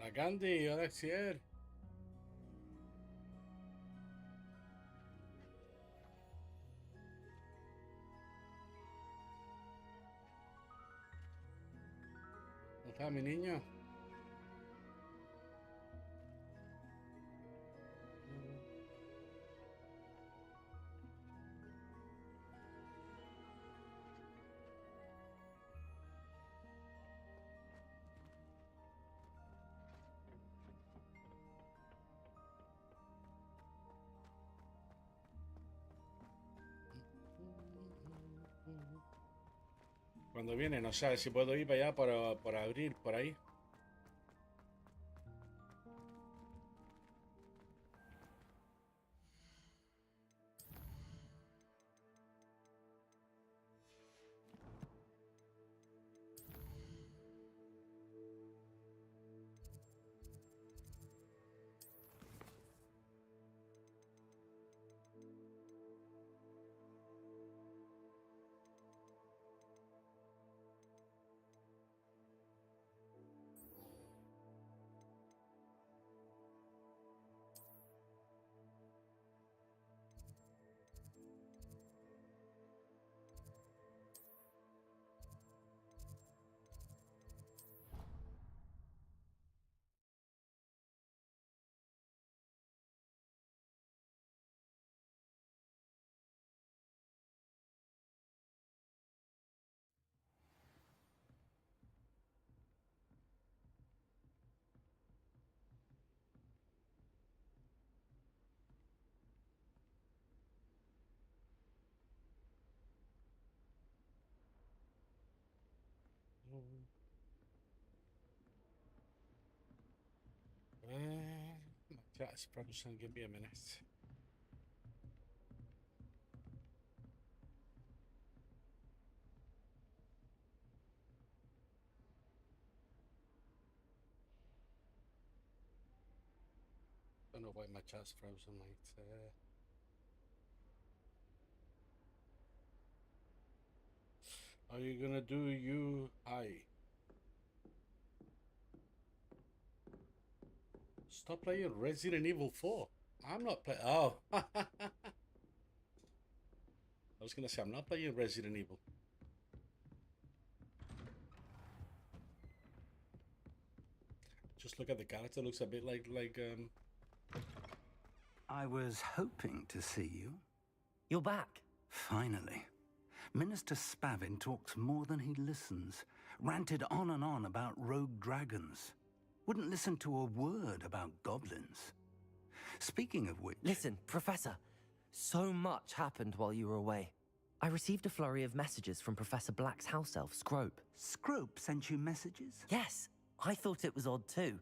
La Candy, Alexier. ¿Cómo está mi niño? Cuando viene, no sé si puedo ir para allá por abrir por ahí. My chat's probably just gonna give me a minute. Don't know why my chat's frozen like Are you gonna do you? Hi. Stop playing Resident Evil 4. I'm not playing. Oh. I was gonna say I'm not playing Resident Evil. Just look at the character. Looks a bit like I was hoping to see you. You're back. Finally. Minister Spavin talks more than he listens. Ranted on and on about rogue dragons. Wouldn't listen to a word about goblins. Speaking of which... Listen, Professor. So much happened while you were away. I received a flurry of messages from Professor Black's house elf, Scrope. Scrope sent you messages? Yes, I thought it was odd too.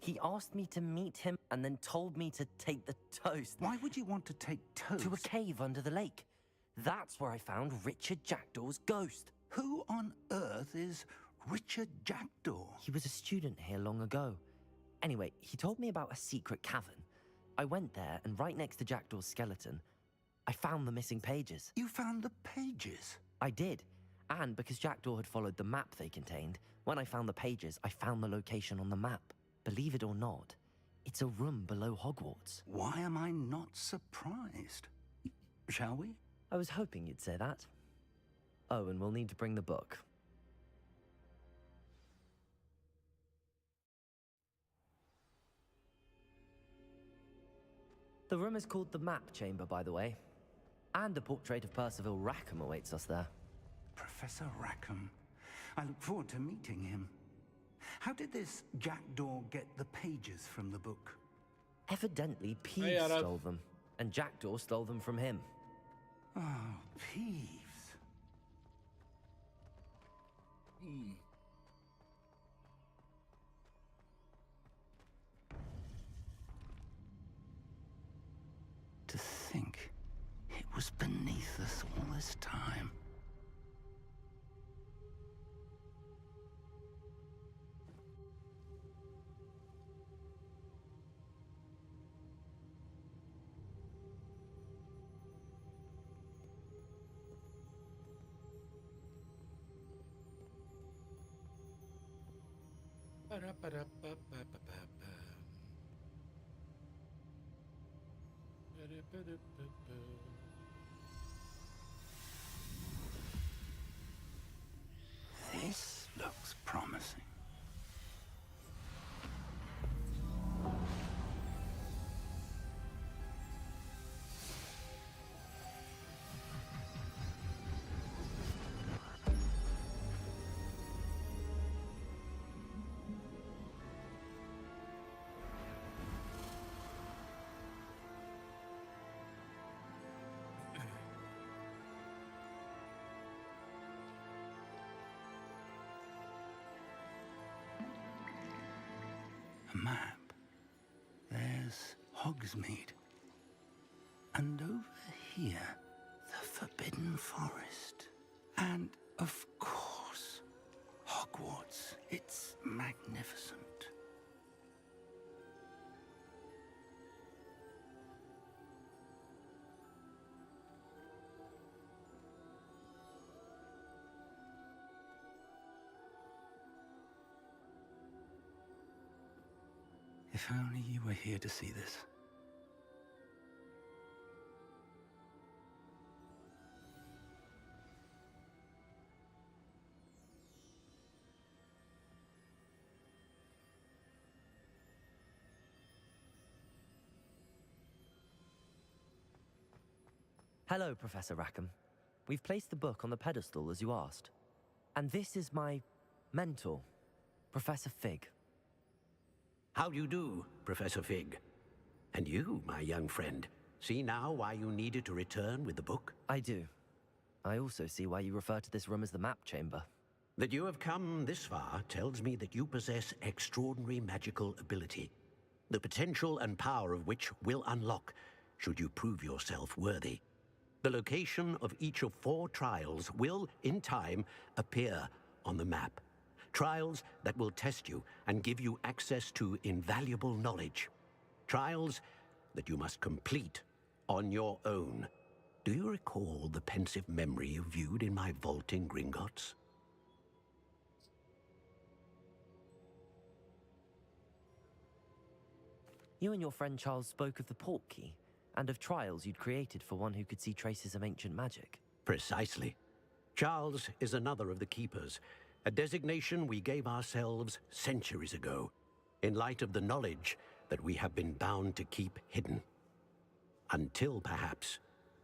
He asked me to meet him and then told me to take the toast. Why would you want to take toast? To a cave under the lake. That's where I found Richard Jackdaw's ghost. Who on earth is Richard Jackdaw? He was a student here long ago. Anyway, he told me about a secret cavern. I went there, and right next to Jackdaw's skeleton, I found the missing pages. You found the pages? I did. And because Jackdaw had followed the map they contained, when I found the pages, I found the location on the map. Believe it or not, it's a room below Hogwarts. Why am I not surprised? Shall we? I was hoping you'd say that. Oh, and we'll need to bring the book. The room is called the Map Chamber, by the way. And a portrait of Percival Rackham awaits us there. Professor Rackham. I look forward to meeting him. How did this Jackdaw get the pages from the book? Evidently, Peeves stole them. And Jackdaw stole them from him. Oh, Peeves. To think it was beneath us all this time. This looks promising. A map. There's Hogsmeade. And over here, the Forbidden Forest. And, of course, Hogwarts. It's magnificent. If only you were here to see this. Hello, Professor Rackham. We've placed the book on the pedestal as you asked. And this is my mentor, Professor Fig. How do you do, Professor Fig? And you, my young friend, see now why you needed to return with the book? I do. I also see why you refer to this room as the map chamber. That you have come this far tells me that you possess extraordinary magical ability, the potential and power of which will unlock should you prove yourself worthy. The location of each of 4 trials will, in time, appear on the map. Trials that will test you and give you access to invaluable knowledge. Trials that you must complete on your own. Do you recall the pensive memory you viewed in my vault in Gringotts? You and your friend Charles spoke of the Portkey, and of trials you'd created for one who could see traces of ancient magic. Precisely. Charles is another of the Keepers, a designation we gave ourselves centuries ago, in light of the knowledge that we have been bound to keep hidden. Until, perhaps,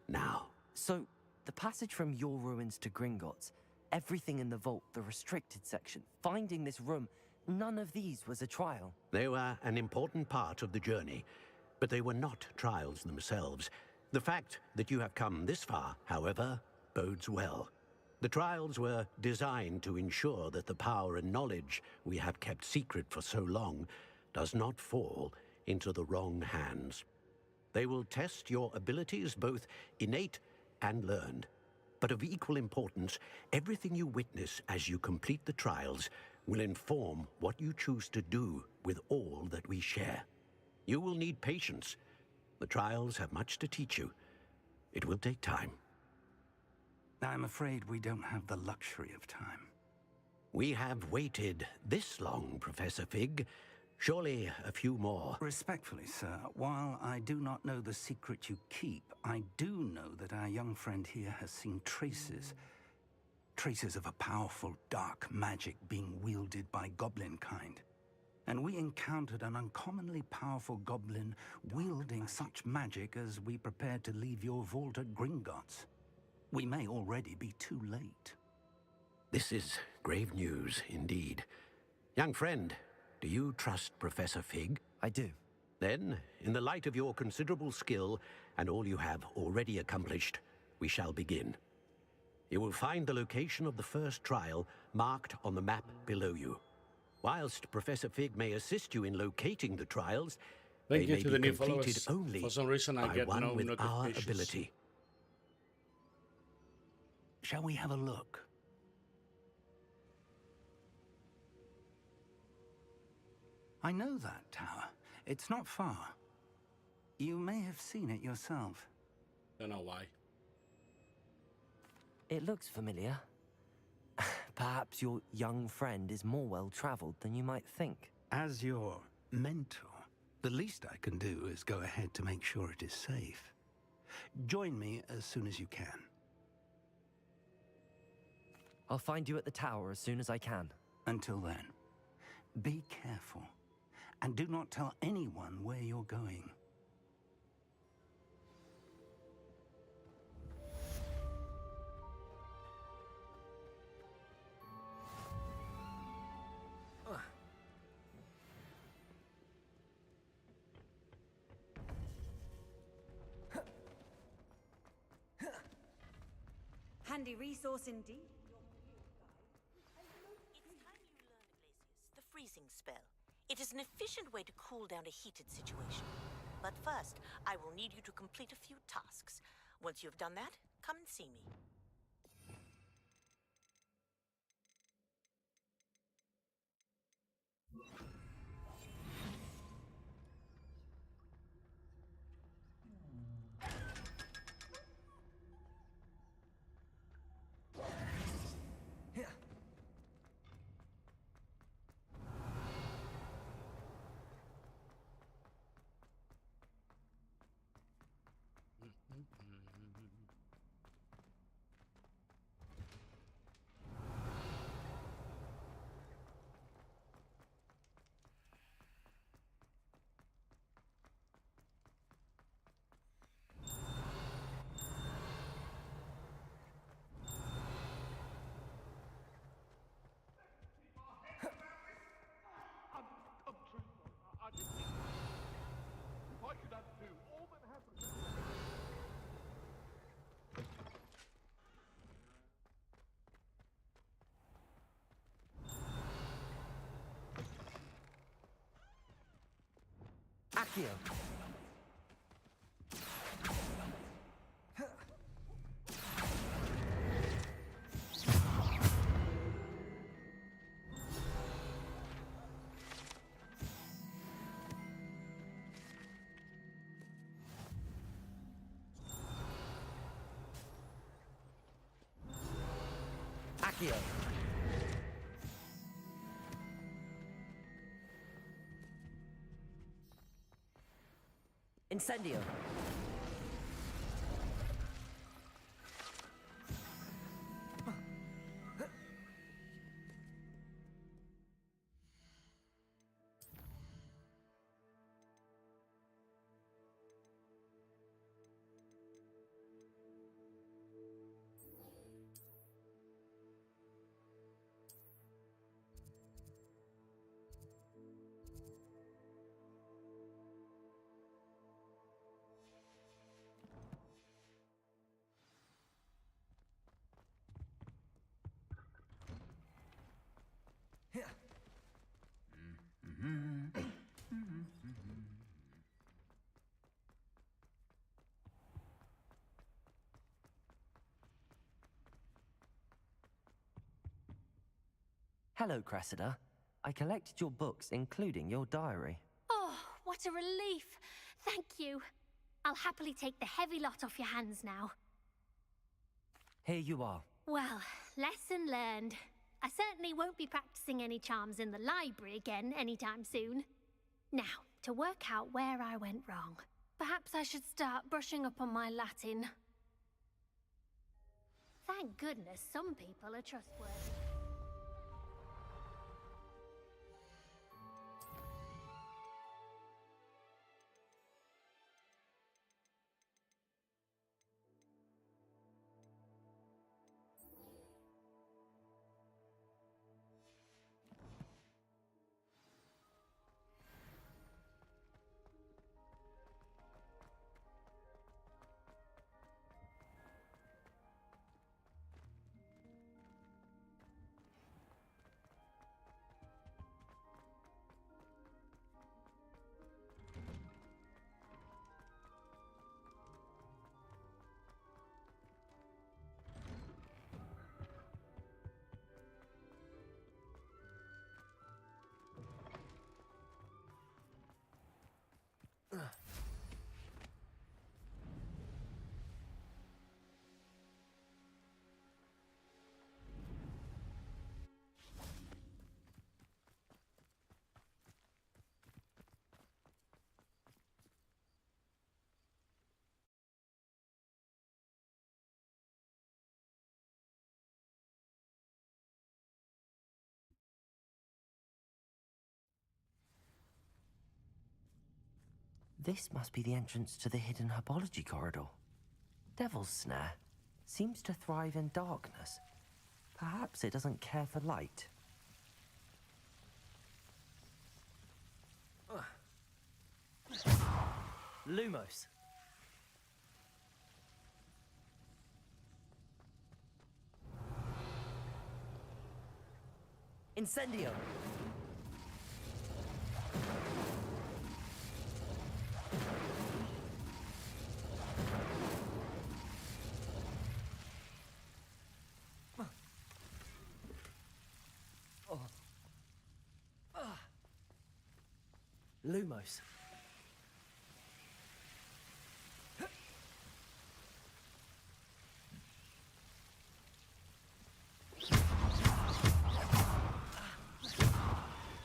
now. So, the passage from your ruins to Gringotts, everything in the vault, the restricted section, finding this room, none of these was a trial. They were an important part of the journey, but they were not trials themselves. The fact that you have come this far, however, bodes well. The trials were designed to ensure that the power and knowledge we have kept secret for so long does not fall into the wrong hands. They will test your abilities, both innate and learned. But of equal importance, everything you witness as you complete the trials will inform what you choose to do with all that we share. You will need patience. The trials have much to teach you. It will take time. I'm afraid we don't have the luxury of time. We have waited this long, Professor Fig. Surely a few more. Respectfully, sir, while I do not know the secret you keep, I do know that our young friend here has seen traces of a powerful dark magic being wielded by goblin kind. And we encountered an uncommonly powerful goblin wielding such magic as we prepared to leave your vault at Gringotts. We may already be too late. This is grave news, indeed. Young friend, do you trust Professor Fig? I do. Then, in the light of your considerable skill and all you have already accomplished, we shall begin. You will find the location of the first trial marked on the map below you. Whilst Professor Fig may assist you in locating the trials, Thank they you may to be the new completed followers. only For some reason, I by get one no with our notifications. ability. Shall we have a look? I know that tower. It's not far. You may have seen it yourself. Don't know why. It looks familiar. Perhaps your young friend is more well-traveled than you might think. As your mentor, the least I can do is go ahead to make sure it is safe. Join me as soon as you can. I'll find you at the tower as soon as I can. Until then, be careful, and do not tell anyone where you're going. Handy resource indeed. It's time you learned, Iglesias, the freezing spell. It is an efficient way to cool down a heated situation. But first, I will need you to complete a few tasks. Once you have done that, come and see me. Accio! Accio! Incendio! Hello, Cressida. I collected your books, including your diary. Oh, what a relief. Thank you. I'll happily take the heavy lot off your hands now. Here you are. Well, lesson learned. I certainly won't be practicing any charms in the library again anytime soon. Now, to work out where I went wrong. Perhaps I should start brushing up on my Latin. Thank goodness some people are trustworthy. This must be the entrance to the hidden herbology corridor. Devil's Snare seems to thrive in darkness. Perhaps it doesn't care for light. Lumos. Incendio! Lumos.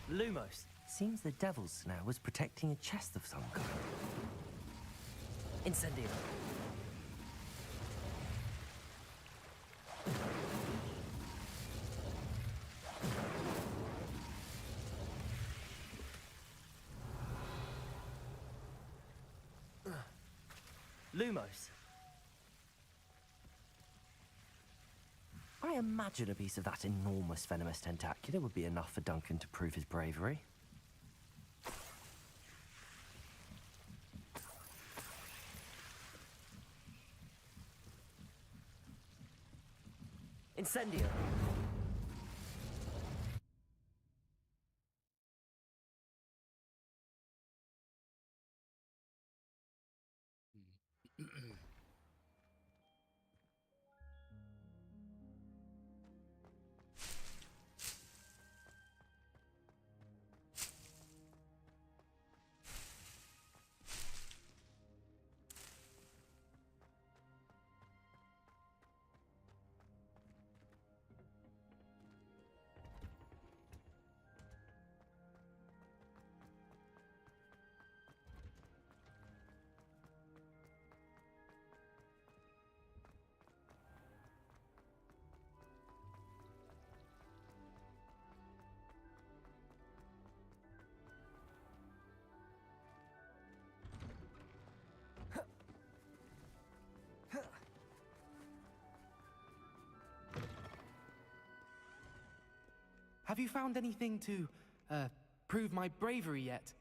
Lumos. Seems the Devil's Snare was protecting a chest of some kind. Incendio. Lumos. I imagine a piece of that enormous venomous tentacular would be enough for Duncan to prove his bravery. Incendio. Have you found anything to, prove my bravery yet?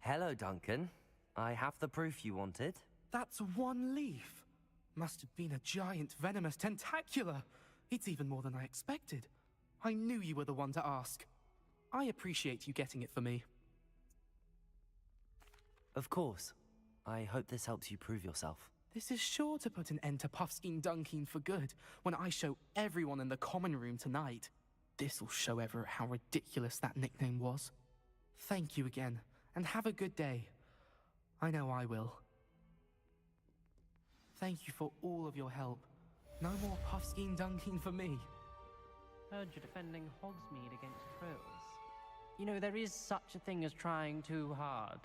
Hello, Duncan. I have the proof you wanted. That's one leaf. Must have been a giant venomous tentacula. It's even more than I expected. I knew you were the one to ask. I appreciate you getting it for me. Of course. I hope this helps you prove yourself. This is sure to put an end to Puffskein Dunkeen for good when I show everyone in the common room tonight. This'll show Everett how ridiculous that nickname was. Thank you again, and have a good day. I know I will. Thank you for all of your help. No more Puffskein Dunkeen for me. Heard you're defending Hogsmeade against trolls. You know, there is such a thing as trying too hard.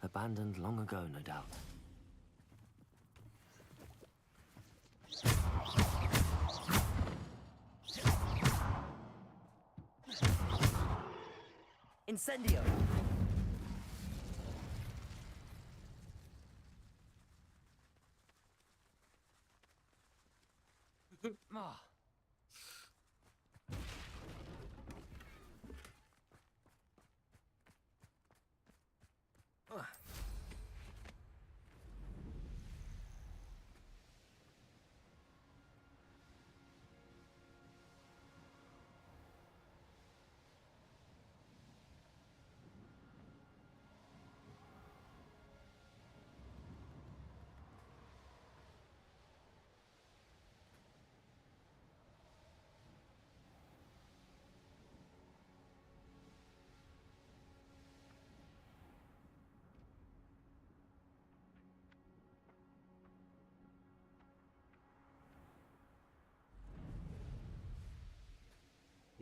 Abandoned long ago, no doubt. Incendio. Ah.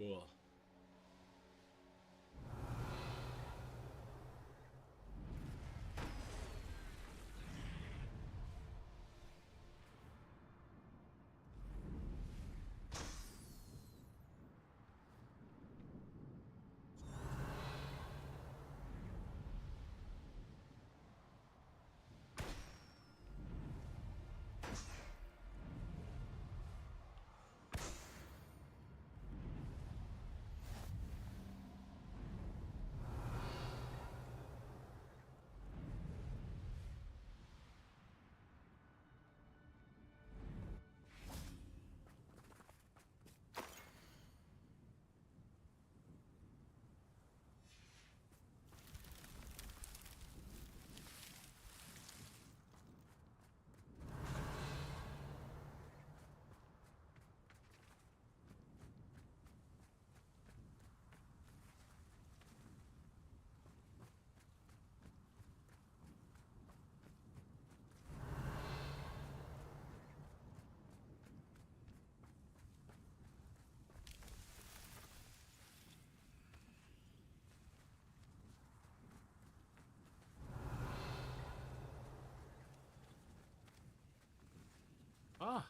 Cool. Ah.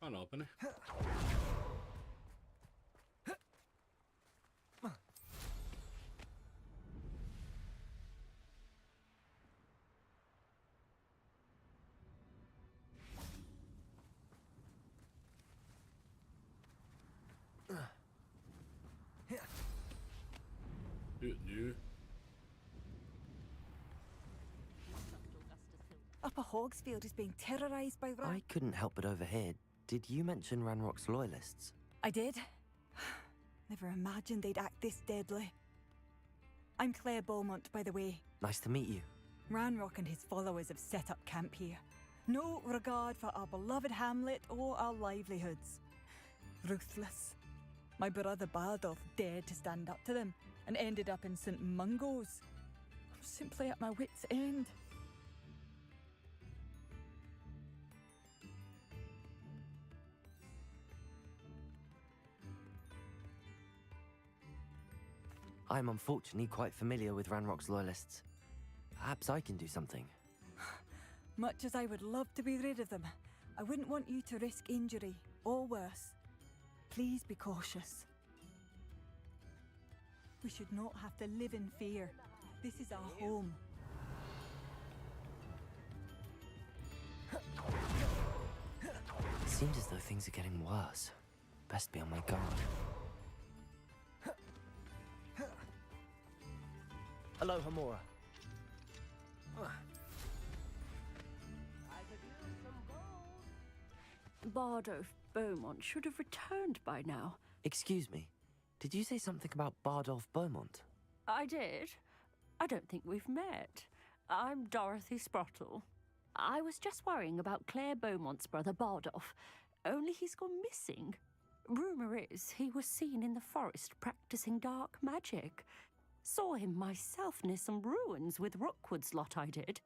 Can't open it. No. Upper Hogsfield is being terrorised by I couldn't help but overhear. Did you mention Ranrock's loyalists? I did. Never imagined they'd act this deadly. I'm Claire Beaumont, by the way. Nice to meet you. Ranrock and his followers have set up camp here. No regard for our beloved hamlet or our livelihoods. Ruthless. My brother Bardolph dared to stand up to them and ended up in St. Mungo's. I'm simply at my wit's end. I'm unfortunately quite familiar with Ranrock's loyalists. Perhaps I can do something. Much as I would love to be rid of them, I wouldn't want you to risk injury, or worse. Please be cautious. We should not have to live in fear. This is our home. It seems as though things are getting worse. Best be on my guard. Aloha, Mora. Bardolph Beaumont should have returned by now. Excuse me. Did you say something about Bardolph Beaumont? I did. I don't think we've met. I'm Dorothy Sprottle. I was just worrying about Claire Beaumont's brother Bardolph, only he's gone missing. Rumour is he was seen in the forest practicing dark magic. Saw him myself near some ruins with Rookwood's lot I did.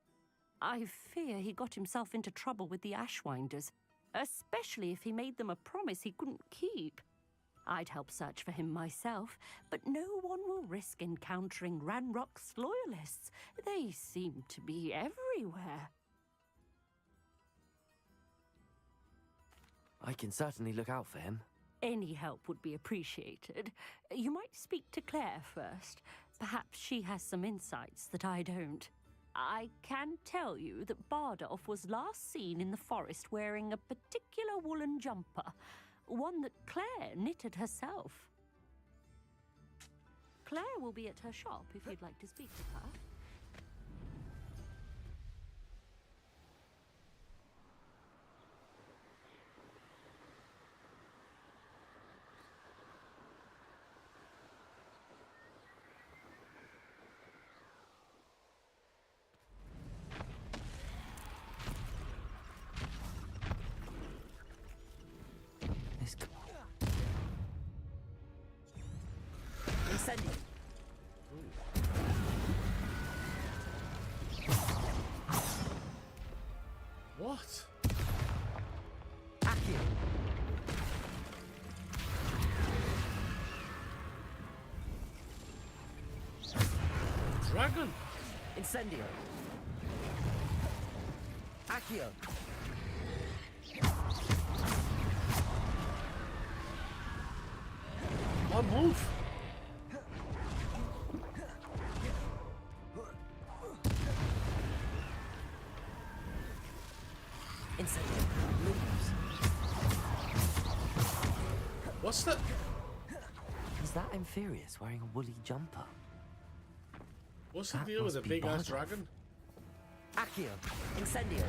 I fear he got himself into trouble with the Ashwinders, especially if he made them a promise he couldn't keep. I'd help search for him myself, but no one will risk encountering Ranrock's loyalists. They seem to be everywhere. I can certainly look out for him. Any help would be appreciated. You might speak to Claire first. Perhaps she has some insights that I don't. I can tell you that Bardolph was last seen in the forest wearing a particular woolen jumper, one that Claire knitted herself. Claire will be at her shop if you'd like to speak with her. Incendio. What? Accio. Dragon? Incendio. Accio. One move. Incendio. Moves. What's that? Is that Inferius wearing a woolly jumper? What's the That deal with a must be big ass Bardolph. dragon? Accio. Incendio.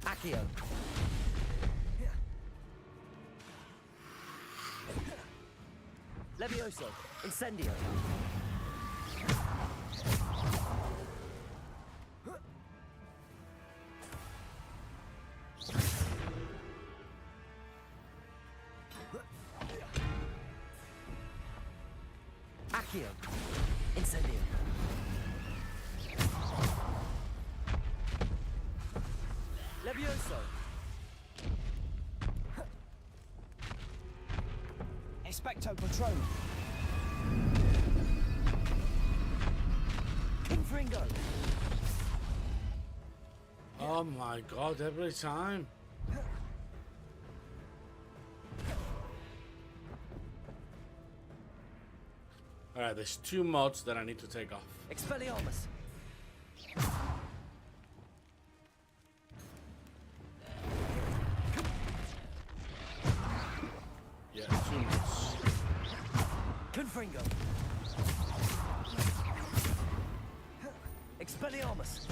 Accio. Levioso. Incendio. Accio. Incendio. Levioso. Expecto Patron. Confringo. Oh my god, every time. Alright, there's 2 mods that I need to take off. Expelliarmus. Yeah, 2 mods. Confringo. Expelliarmus.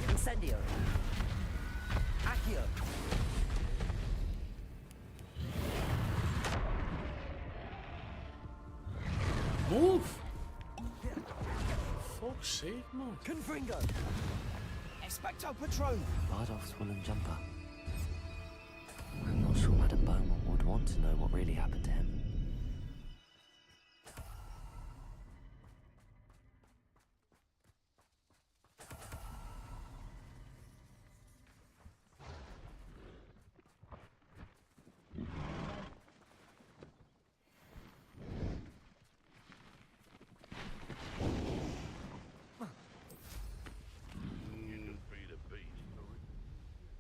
Incendio. Accio. Move! Fuck's sake, man. Confringo. Expecto Patron. Bardolph's woolen jumper. I'm not sure Madame Beaumont would want to know what really happened to him.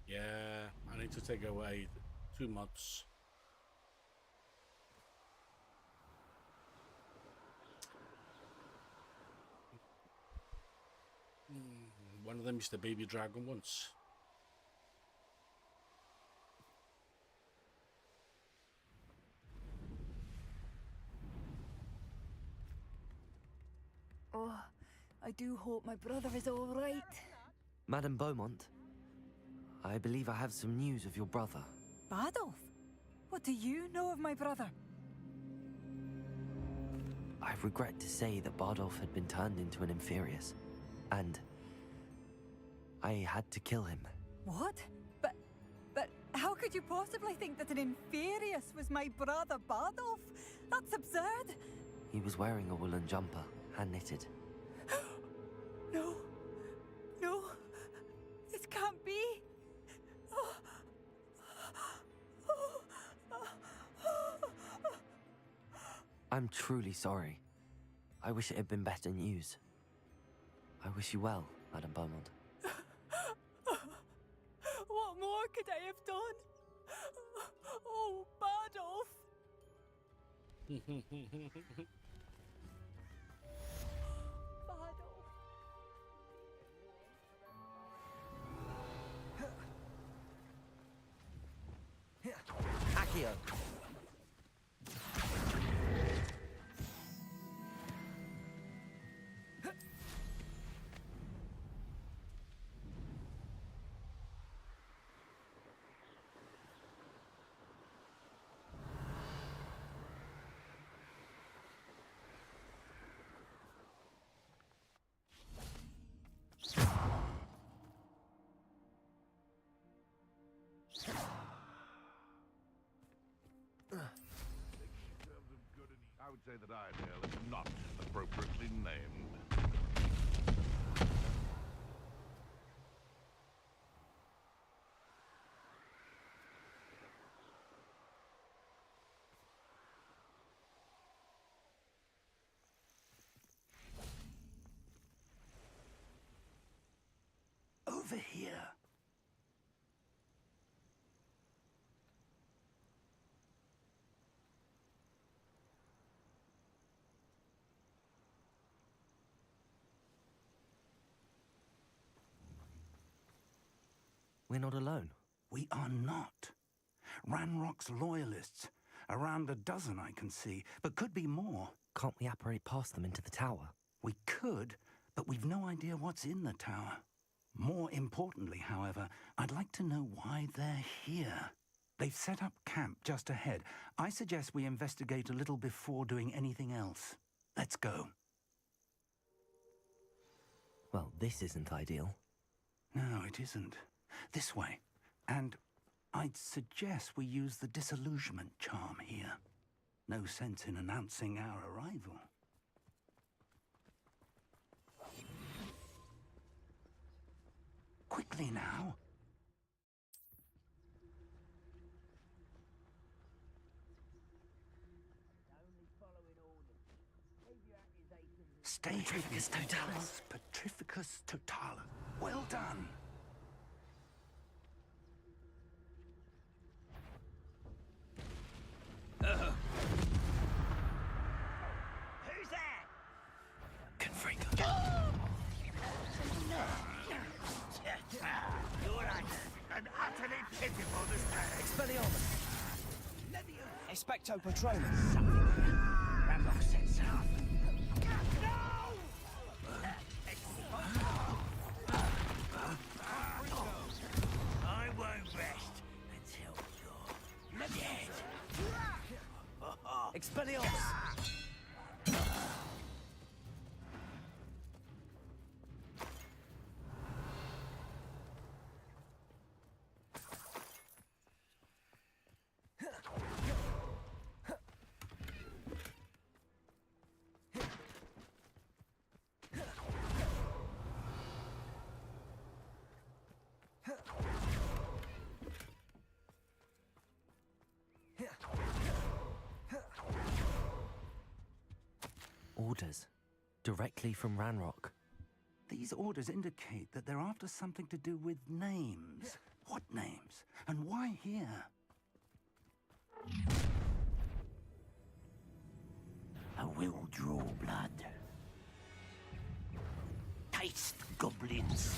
Yeah, I need to take away 2 mods. One of them is the baby dragon once. Oh, I do hope my brother is all right. Madame Beaumont, I believe I have some news of your brother. Bardolph? What do you know of my brother? I regret to say that Bardolph had been turned into an Inferius, and I had to kill him. What? But how could you possibly think that an Inferius was my brother Bardolph? That's absurd. He was wearing a woolen jumper, hand-knitted. No. No. This can't be. I'm truly sorry. I wish it had been better news. I wish you well, Madame Beaumont. What more could I have done? Oh, Bardolph. Accio. I would say that Iredale is not appropriately named. Over here. We're not alone. We are not. Ranrock's loyalists. Around a dozen I can see, but could be more. Can't we apparate past them into the tower? We could, but we've no idea what's in the tower. More importantly, however, I'd like to know why they're here. They've set up camp just ahead. I suggest we investigate a little before doing anything else. Let's go. Well, this isn't ideal. No, it isn't. This way. And I'd suggest we use the disillusionment charm here. No sense in announcing our arrival. Quickly now. Stay Petrificus totalis. Petrificus totalis. Well done. Who's that? Confringo. You're an utterly pitiful mistake. Expelliarmus! Expecto Patronum. Ramlock sets it up. I won't rest until you're dead. Expelliarmus! Orders. Directly from Ranrock. These orders indicate that they're after something to do with names. What names? And why here? I will draw blood. Taste goblins.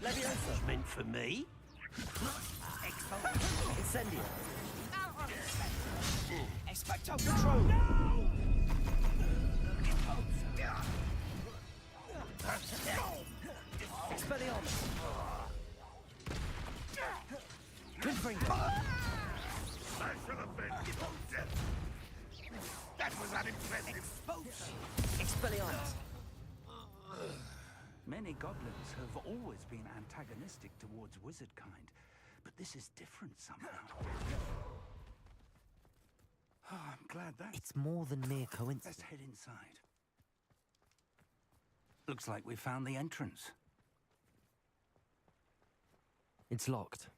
This was meant for me. Incendio! Expecto Patronum. Expelliarmus! Confringo! I shall avenge your death. That was unimpressive. Expelliarmus! Many goblins have always been antagonistic towards wizard kind, but this is different somehow. Oh, I'm glad that... It's more than mere coincidence. Let's head inside. Looks like we found the entrance. It's locked.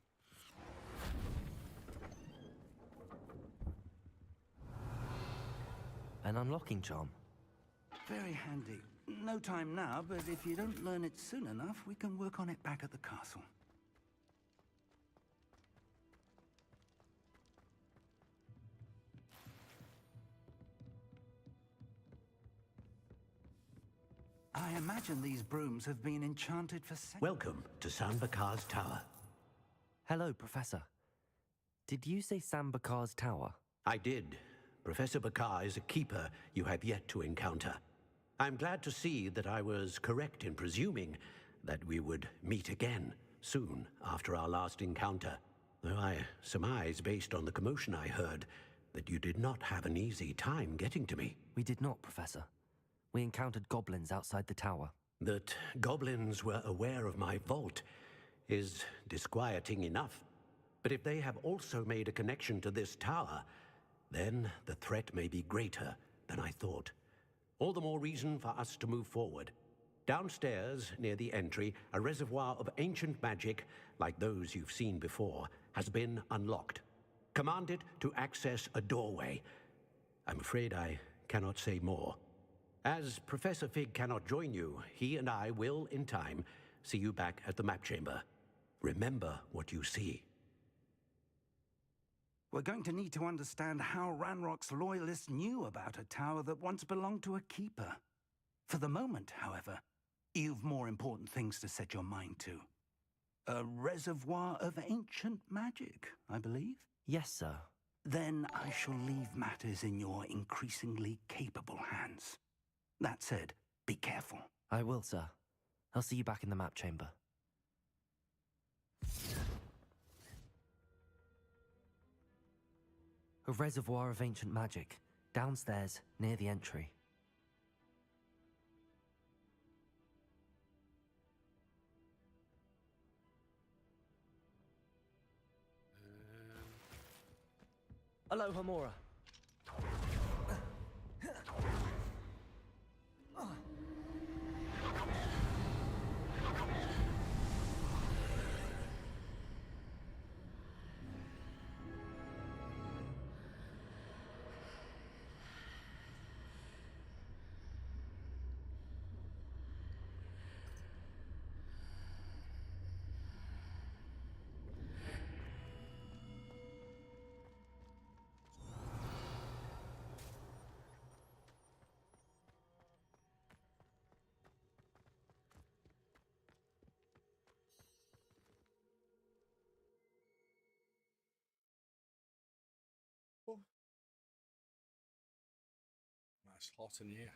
An unlocking charm. Very handy. No time now, but if you don't learn it soon enough, we can work on it back at the castle. I imagine these brooms have been enchanted for centuries. Welcome to Sanbakar's Tower. Hello, Professor. Did you say Sambakar's tower? I did. Professor Bakar is a keeper you have yet to encounter. I'm glad to see that I was correct in presuming that we would meet again soon after our last encounter, though I surmise, based on the commotion I heard, that you did not have an easy time getting to me. We did not, Professor. We encountered goblins outside the tower. That goblins were aware of my vault is disquieting enough. But if they have also made a connection to this tower, then the threat may be greater than I thought. All the more reason for us to move forward. Downstairs, near the entry, a reservoir of ancient magic, like those you've seen before, has been unlocked. Commanded to access a doorway. I'm afraid I cannot say more. As Professor Fig cannot join you, he and I will, in time, see you back at the map chamber. Remember what you see. We're going to need to understand how Ranrock's loyalists knew about a tower that once belonged to a keeper. For the moment, however, you've more important things to set your mind to. A reservoir of ancient magic, I believe? Yes, sir. Then I shall leave matters in your increasingly capable hands. That said, be careful. I will, sir. I'll see you back in the map chamber. A reservoir of ancient magic, downstairs, near the entry. Aloha, Mora. It's hot in here.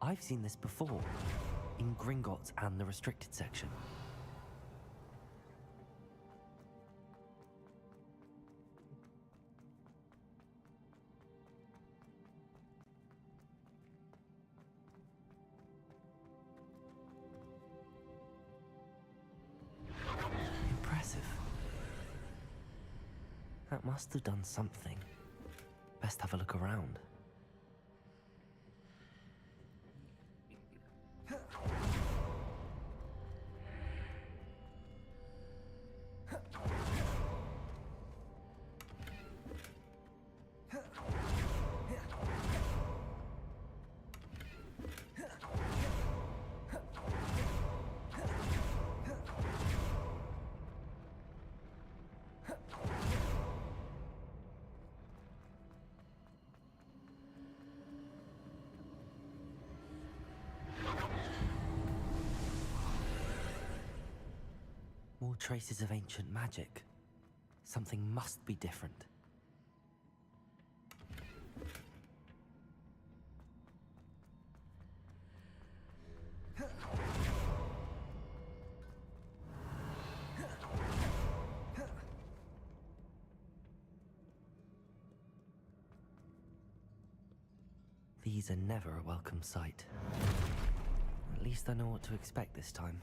I've seen this before, in Gringotts and the restricted section. Impressive. That must have done something. Best have a look around. More traces of ancient magic. Something must be different. These are never a welcome sight. At least I know what to expect this time.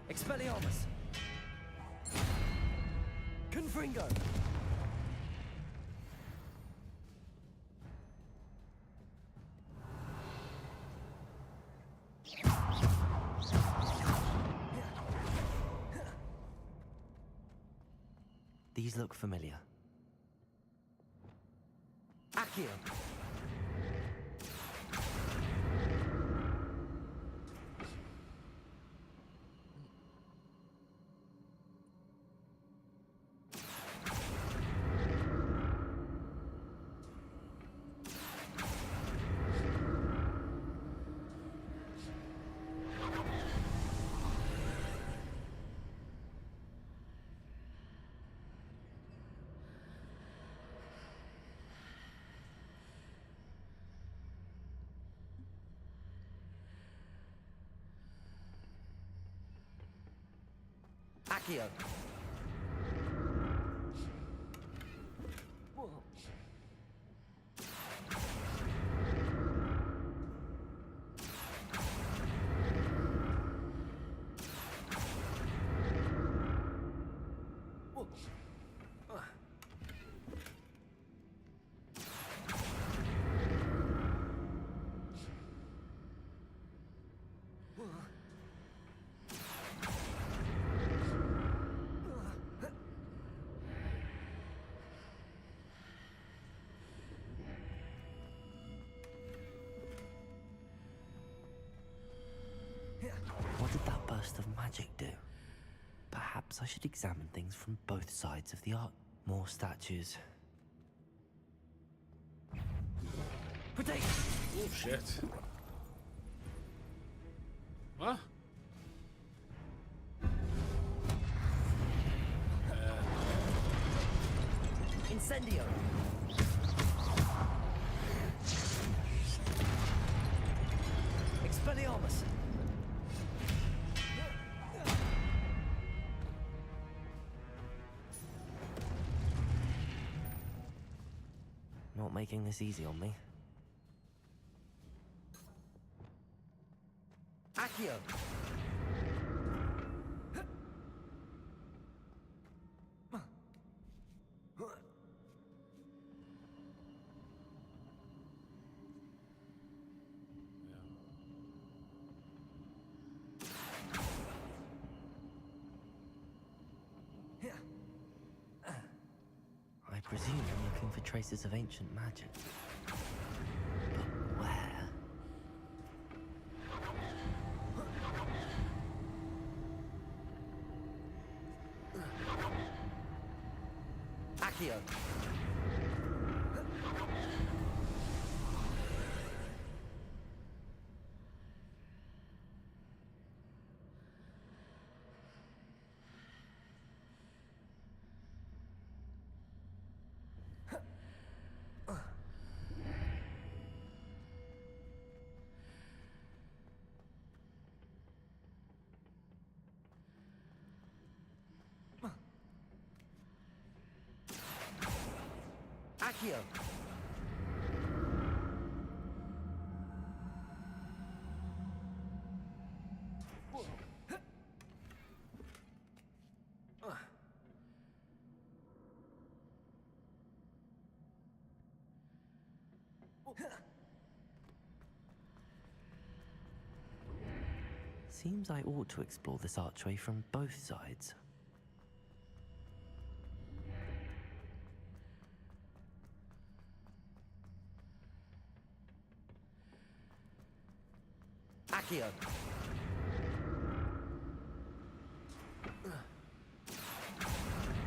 Expelliarmus! Confringo! These look familiar. Accio! Accio. What did that burst of magic do? Perhaps I should examine things from both sides of the art. More statues. Protect! Oh shit. What? Incendio! Expelliarmus! Not making this easy on me. Accio! I presume I'm looking for traces of ancient magic. But where? Accio! Accio! Seems I ought to explore this archway from both sides. Accio!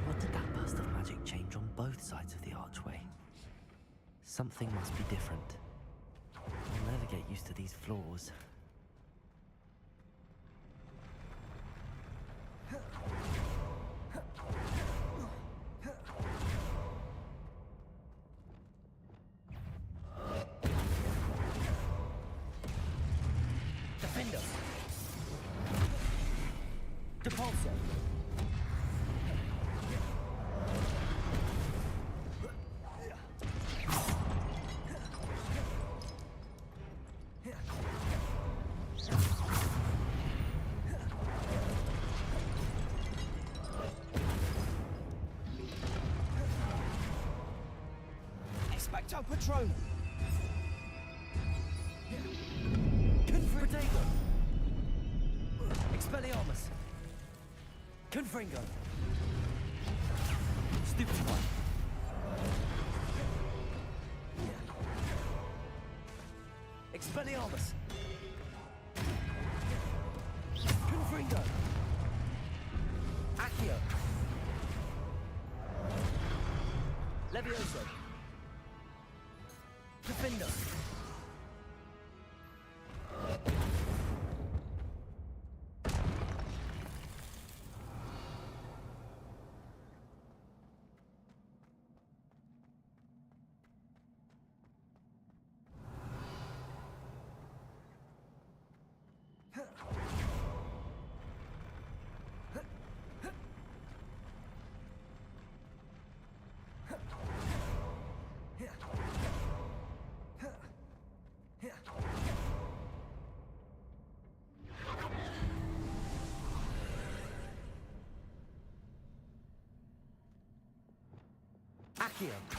What did that burst of magic change on both sides of the archway? Something must be different. I'll never get used to these floors. Defender! Depulso! Expecto Patronum! Confringo! Expelliarmus! Confringo! Stupefy! Expelliarmus! Confringo! Accio! Levioso! Defender! Accio.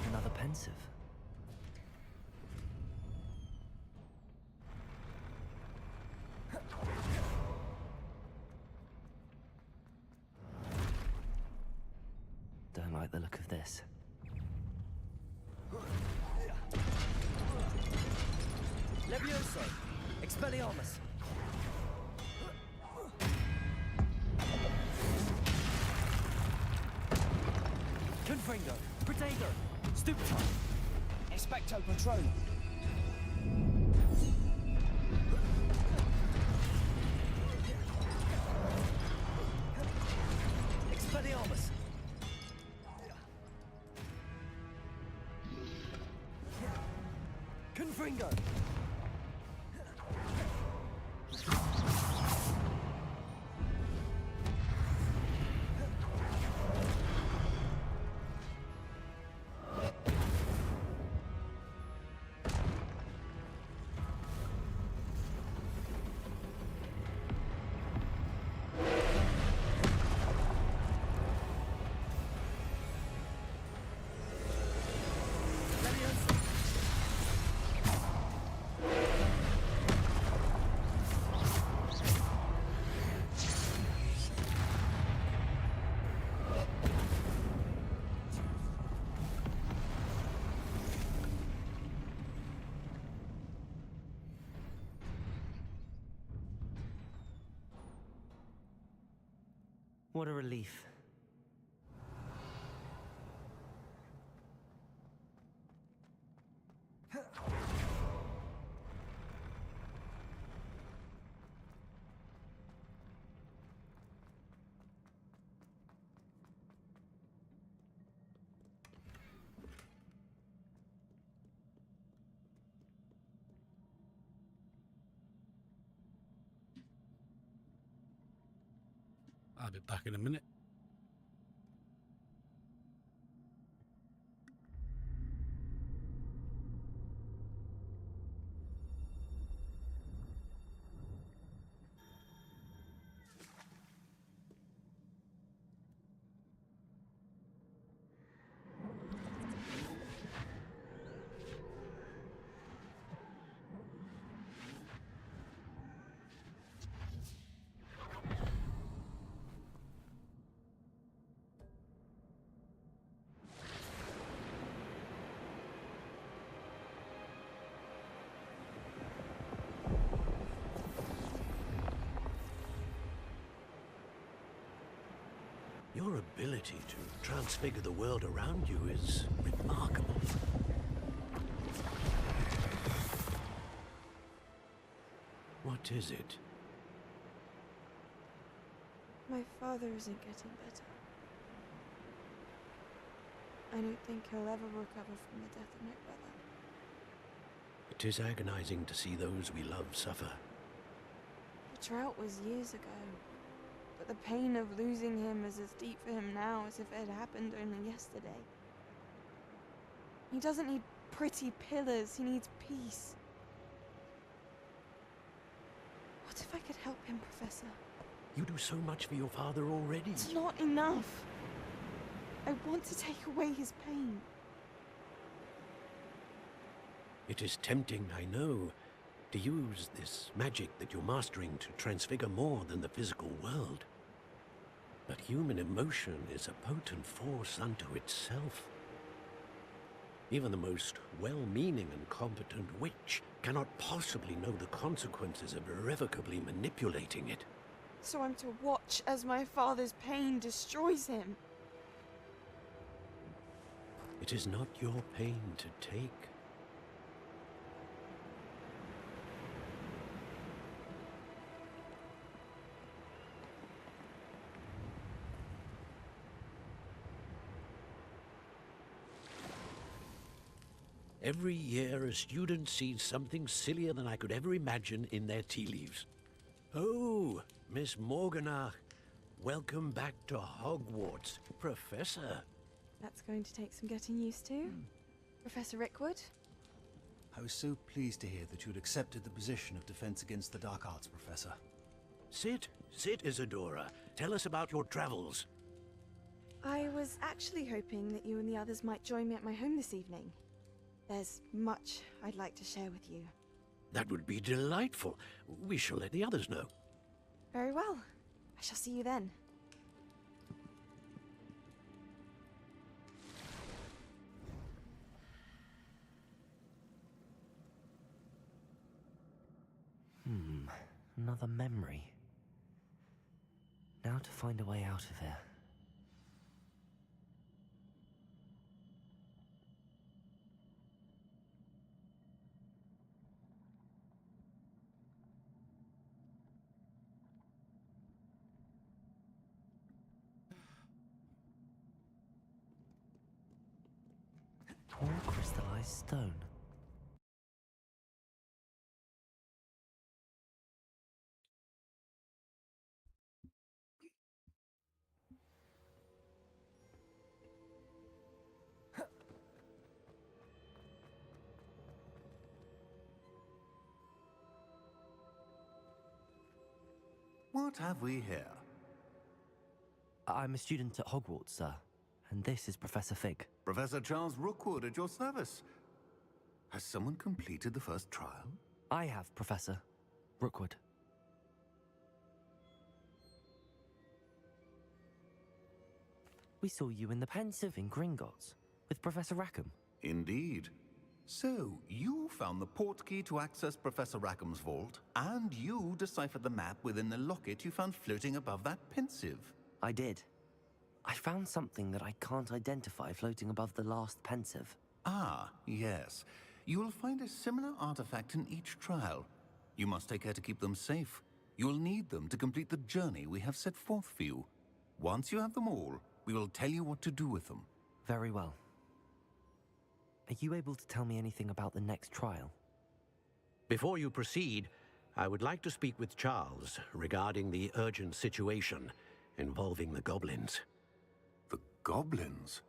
Another pensive. Don't like the look of this. Levioso. Expelliarmus. Confringo. Protego. Stupefy. Expecto Patronum. Expelliarmus. Confringo. What a relief. I'll be back in a minute. Your ability to transfigure the world around you is remarkable. What is it? My father isn't getting better. I don't think he'll ever recover from the death of my brother. It is agonizing to see those we love suffer. The drought was years ago, but the pain of losing him is as deep for him now as if it had happened only yesterday. He doesn't need pretty pillars, he needs peace. What if I could help him, Professor? You do so much for your father already. It's not enough. I want to take away his pain. It is tempting, I know, to use this magic that you're mastering to transfigure more than the physical world. But human emotion is a potent force unto itself. Even the most well-meaning and competent witch cannot possibly know the consequences of irrevocably manipulating it. So I'm to watch as my father's pain destroys him. It is not your pain to take. Every year, a student sees something sillier than I could ever imagine in their tea leaves. Oh, Miss Morganach, welcome back to Hogwarts, Professor. That's going to take some getting used to. Professor Rickwood? I was so pleased to hear that you'd accepted the position of Defense Against the Dark Arts, Professor. Sit, Isadora. Tell us about your travels. I was actually hoping that you and the others might join me at my home this evening. There's much I'd like to share with you. That would be delightful. We shall let the others know. Very well. I shall see you then. Another memory. Now to find a way out of here. More crystallized stone. What have we here? I'm a student at Hogwarts, sir. And this is Professor Fig. Professor Charles Rookwood at your service. Has someone completed the first trial? I have, Professor Rookwood. We saw you in the Pensive in Gringotts with Professor Rackham. Indeed. So, you found the portkey to access Professor Rackham's vault, and you deciphered the map within the locket you found floating above that Pensive. I did. I found something that I can't identify floating above the last Pensive. Ah, yes. You will find a similar artifact in each trial. You must take care to keep them safe. You will need them to complete the journey we have set forth for you. Once you have them all, we will tell you what to do with them. Very well. Are you able to tell me anything about the next trial? Before you proceed, I would like to speak with Charles regarding the urgent situation. involving the goblins. The goblins?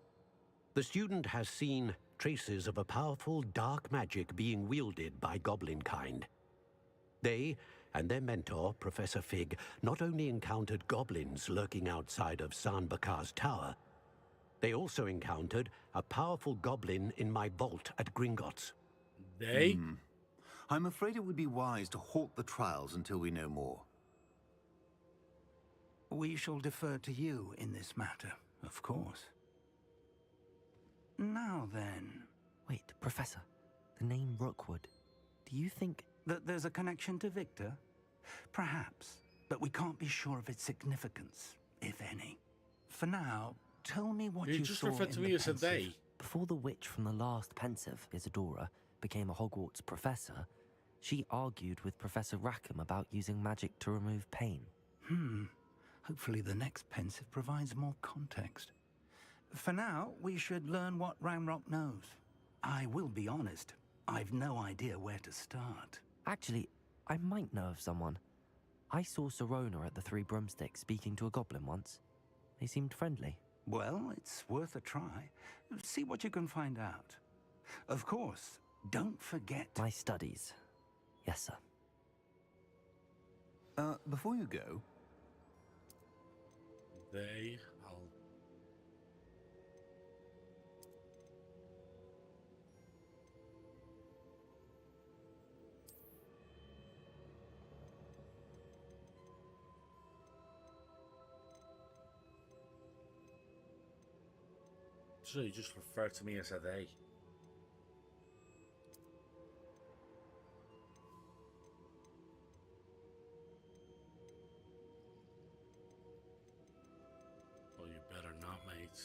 The student has seen traces of a powerful dark magic being wielded by goblin kind. They and their mentor, Professor Fig, not only encountered goblins lurking outside of San Bakar's tower, they also encountered a powerful goblin in my vault at Gringotts. They? I'm afraid it would be wise to halt the trials until we know more. We shall defer to you in this matter, of course. Now then... Wait, Professor. The name Rookwood. Do you think... that there's a connection to Victor? Perhaps, but we can't be sure of its significance, if any. For now, tell me what you just saw referred to in me the as a pensive. they. Before the witch from the last pensive, Isadora, became a Hogwarts professor, she argued with Professor Rackham about using magic to remove pain. Hopefully the next pensive provides more context. For now, we should learn what Ramrock knows. I will be honest, I've no idea where to start. Actually, I might know of someone. I saw Serona at the Three Broomsticks speaking to a goblin once. They seemed friendly. Well, it's worth a try. See what you can find out. Of course, don't forget... my studies. Yes, sir. Before you go... I'll... So you just refer to me as a they. Oh, you better not, mate.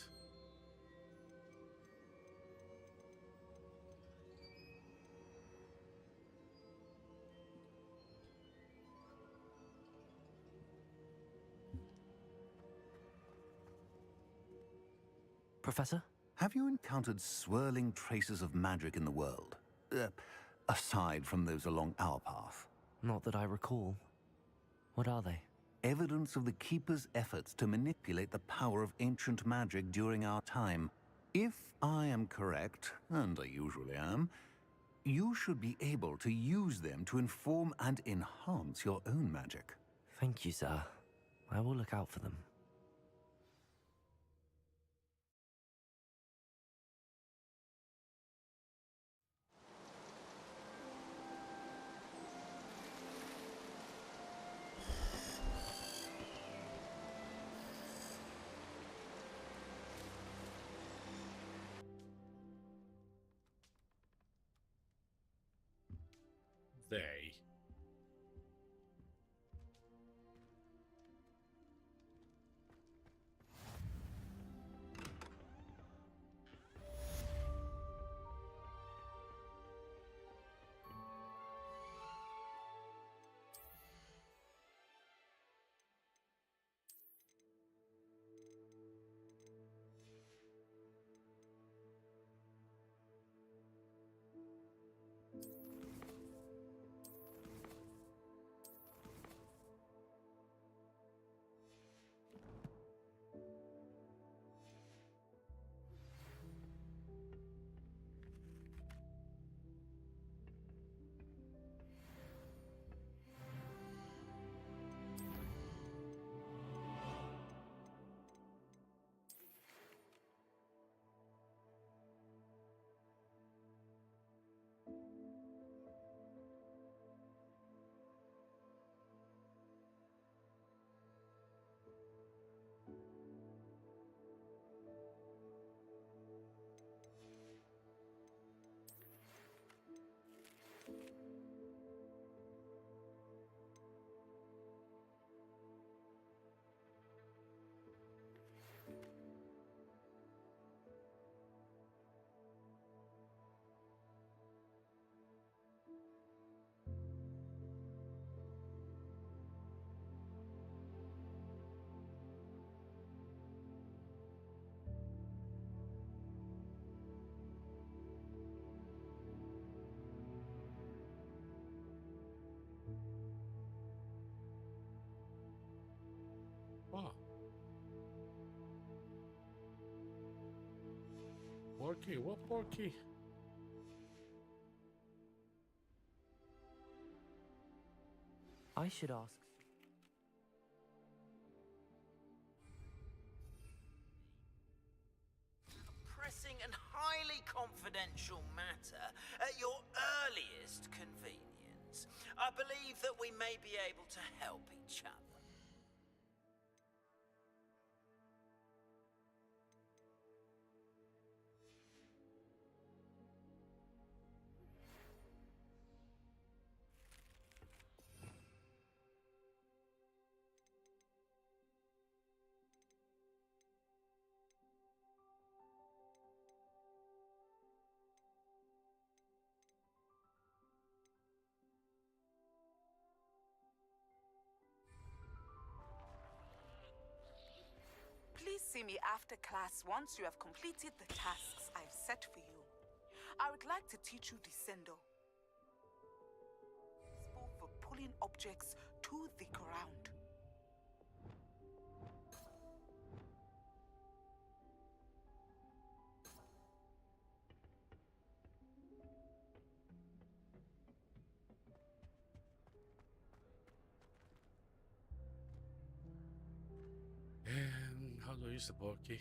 Professor? Have you encountered swirling traces of magic in the world? Aside from those along our path? Not that I recall. What are they? Evidence of the Keeper's efforts to manipulate the power of ancient magic during our time. If I am correct, and I usually am, you should be able to use them to inform and enhance your own magic. Thank you, sir. I will look out for them. They. Porky? What Porky? I should ask. Pressing and highly confidential matter at your earliest convenience. I believe that we may be able to help each other. Please see me after class once you have completed the tasks I've set for you. I would like to teach you Descendo. Useful for pulling objects to the ground. How do I use the Porky?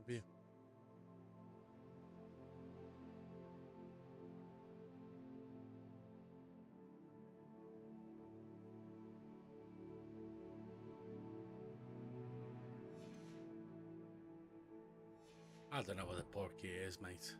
Review. I don't know what the Porky is, mate.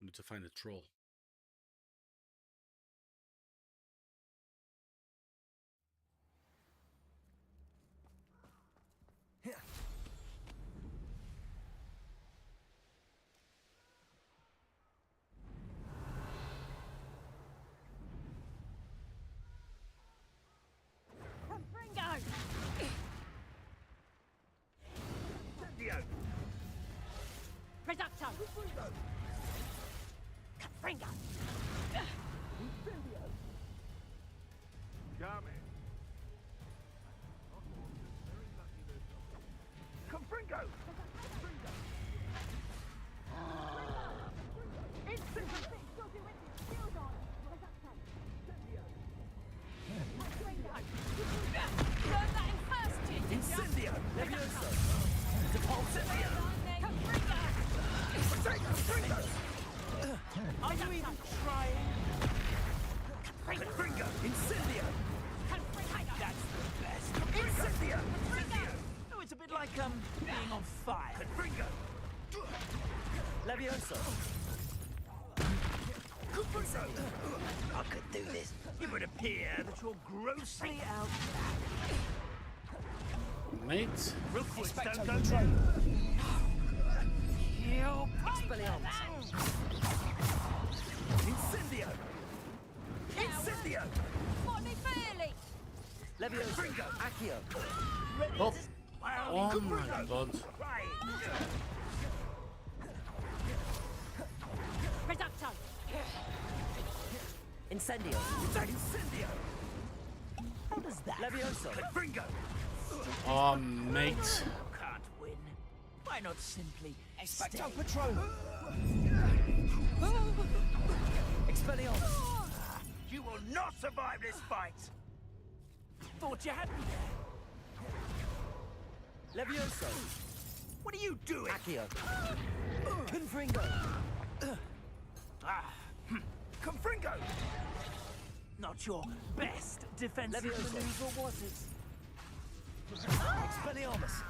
need to find a troll. Reducto! Confringo! Coming. Confringo! Learn that in first year, did ya? Incendio! Levioso! Depulso! Are you even trying? Confringo! Incendio! That's the best! Incendio! Oh, it's a bit like, being on fire. Confringo! Levioso! I could do this. It would appear that you're grossly out. Mate? Real quick, Expecto don't go Patronum! Help! Expelliarmus! Incendio! Incendio! Money fairly! Levioso! Accio! Oh, oh my god. Reducto! Incendio! Incendio! How does that? Levioso! Confringo! Oh, mate. Can't win. Why not simply Expecto Patronum! Expelliarmus! You will not survive this fight! Thought you had me there! Levioso! What are you doing? Accio! Confringo! Confringo! Not your best defensive Levioso. maneuver, was it? Expelliarmus!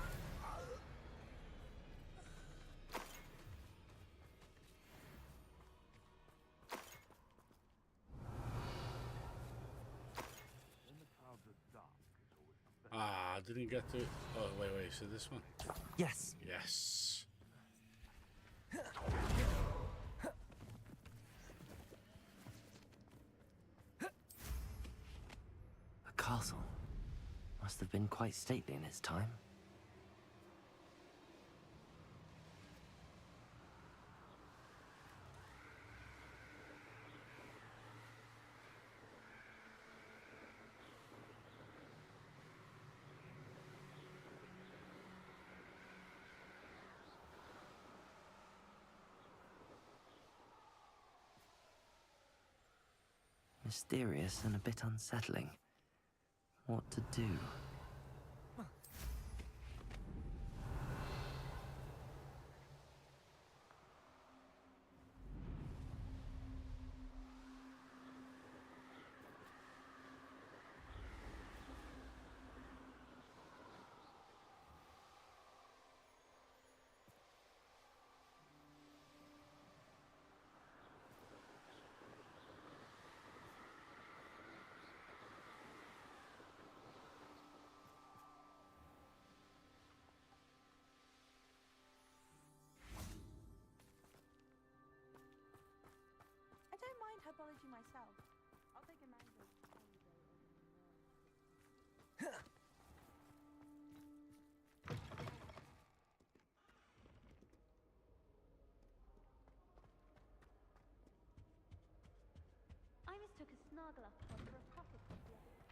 Ah, I didn't get to. Oh, wait, so this one? Yes. Yes. A castle. Must have been quite stately in its time. Mysterious and a bit unsettling. What to do? I don't mind herbology myself. I'll take a mango. I mistook a Snargler for a pocket the other day.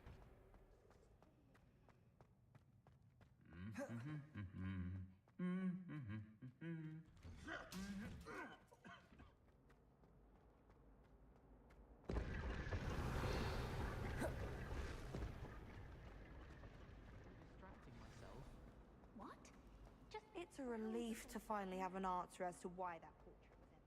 What? It's a relief to finally have an answer as to why that portrait was empty.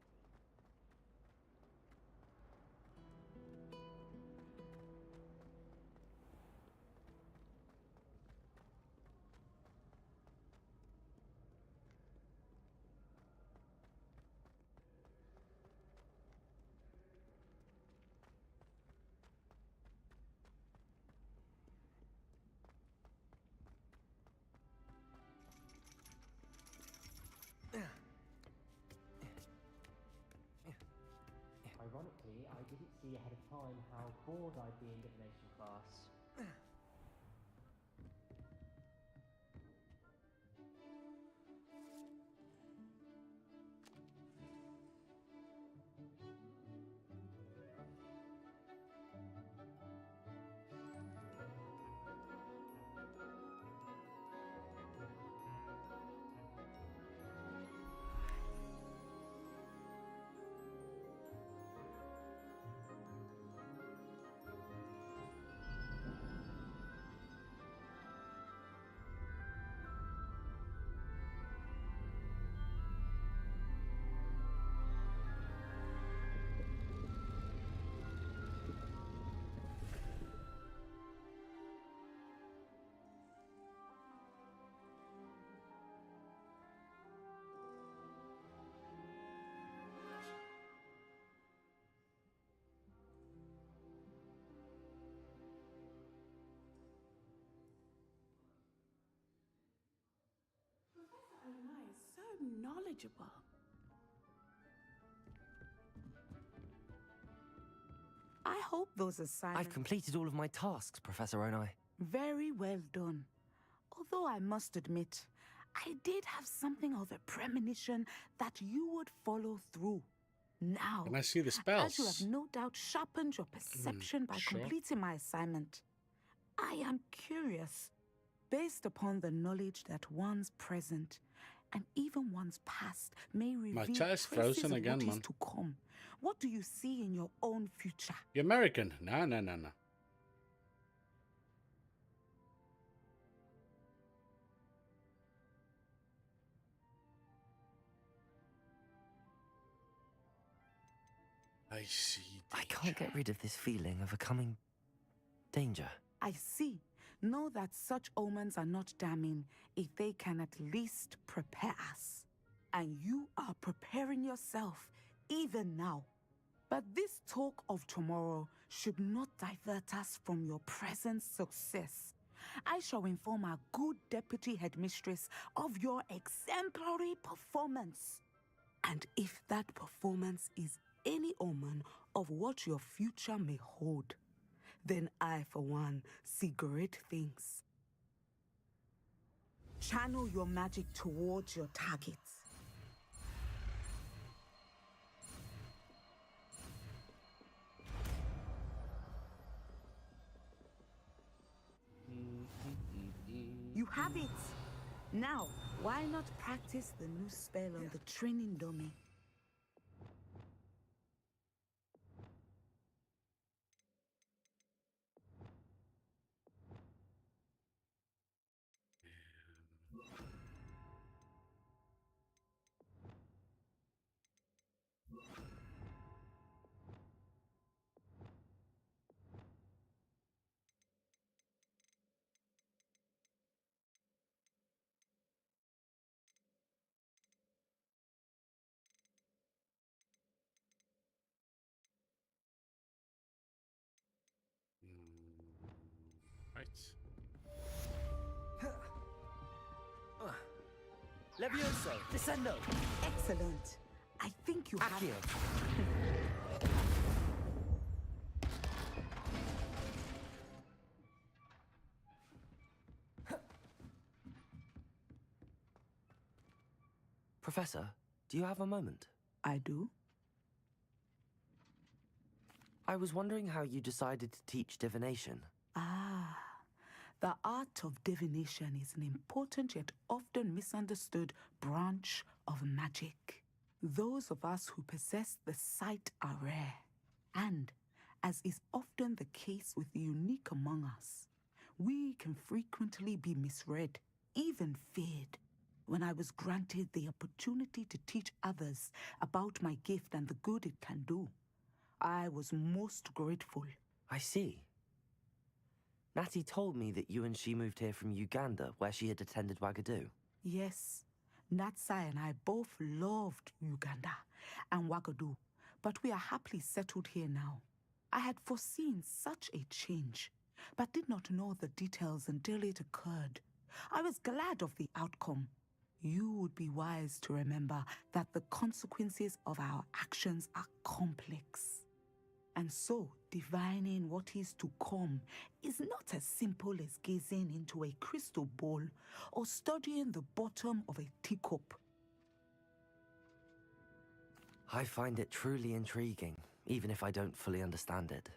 Ironically, I didn't see ahead of time how bored I'd be in divination class. So knowledgeable. I hope those assignments... I've completed all of my tasks, Professor Onai. Very well done. Although I must admit, I did have something of a premonition that you would follow through. Now, Can I see the spells? as you have no doubt sharpened your perception by sure. completing my assignment, I am curious, based upon the knowledge that one's present and even one's past may reveal My chat is traces frozen of again, what is man. to come. What do you see in your own future? You're American. No. I see. I can't get rid of this feeling of a coming danger. I see. Know that such omens are not damning if they can at least prepare us. And you are preparing yourself even now. But this talk of tomorrow should not divert us from your present success. I shall inform our good deputy headmistress of your exemplary performance. And if that performance is any omen of what your future may hold, then I, for one, see great things. Channel your magic towards your targets. You have it. Now, why not practice the new spell on the training dummy? Right. Levioso, descendo. Excellent. I think you have Accio. Professor, do you have a moment? I do. I was wondering how you decided to teach divination. Ah, the art of divination is an important yet often misunderstood branch of magic. Those of us who possess the sight are rare, and, as is often the case with the unique among us, we can frequently be misread, even feared. When I was granted the opportunity to teach others about my gift and the good it can do, I was most grateful. I see. Natty told me that you and she moved here from Uganda, where she had attended Wagadu. Yes, Natsai and I both loved Uganda and Wagadu, but we are happily settled here now. I had foreseen such a change, but did not know the details until it occurred. I was glad of the outcome. You would be wise to remember that the consequences of our actions are complex. And so, divining what is to come is not as simple as gazing into a crystal ball or studying the bottom of a teacup. I find it truly intriguing, even if I don't fully understand it.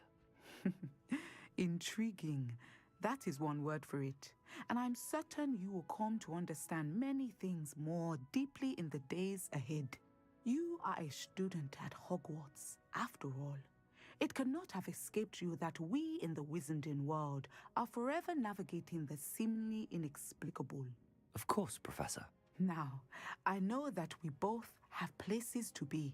Intriguing. That is one word for it. And I'm certain you will come to understand many things more deeply in the days ahead. You are a student at Hogwarts, after all. It cannot have escaped you that we in the Wizarding world are forever navigating the seemingly inexplicable. Of course, Professor. Now, I know that we both have places to be.